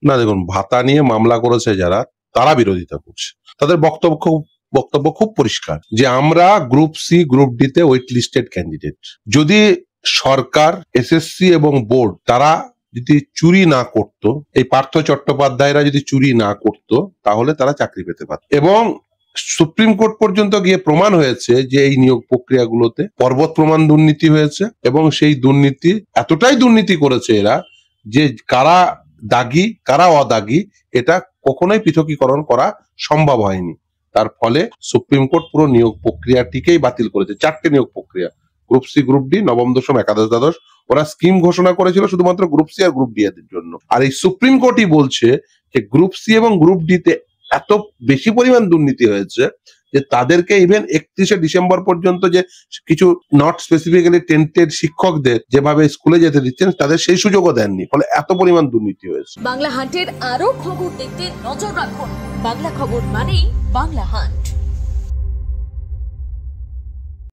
না দেখুন, ভাতা নিয়ে মামলা করেছে যারা, তারা বিরোধিতা করছে। তাদের বক্তব্য খুব পরিষ্কার যে আমরা গ্রুপ সি গ্রুপ ডি তে ওয়েট লিস্টেড ক্যান্ডিডেট। যদি সরকার, এসএসসি এবং বোর্ড তারা যদি চুরি না করত, এই পার্থ চট্টোপাধ্যায়রা যদি চুরি না করত, তাহলে তারা চাকরি পেতে পারত। এবং সুপ্রিম কোর্ট পর্যন্ত গিয়ে প্রমাণ হয়েছে যে এই নিয়োগ প্রক্রিয়াগুলোতে পর্বত প্রমাণ দুর্নীতি হয়েছে, এবং সেই দুর্নীতি এতটাই দুর্নীতি করেছে এরা যে কারা দাগী কারা অদাগী এটা কখনোই পৃথকীকরণ করা সম্ভব হয়নি। তার ফলে সুপ্রিম কোর্ট পুরো নিয়োগ প্রক্রিয়াটিকেই বাতিল করেছে। 4টে নিয়োগ প্রক্রিয়া, গ্রুপ সি, গ্রুপ ডি, নবম, দশম, একাদশ, দ্বাদশ। ওরা স্কিম ঘোষণা করেছিল শুধুমাত্র গ্রুপ সি আর গ্রুপ ডি এর জন্য। আর এই সুপ্রিম কোর্টই বলছে যে গ্রুপ সি এবং গ্রুপ ডি তে এত বেশি পরিমাণ দুর্নীতি হয়েছে যে তাদেরকে ইভেন 31শে ডিসেম্বর পর্যন্ত যে কিছু নট স্পেসিফিক্যালি টেন্টেড শিক্ষকদের যেভাবে স্কুলে যেতে দিচ্ছেন, তাদের সেই সুযোগও দেননি। ফলে এত পরিমাণ দুর্নীতি হয়েছে। বাংলা হান্টের আরো খবর দেখতে নজর রাখুন। বাংলা খবর মানেই বাংলা হান্ট।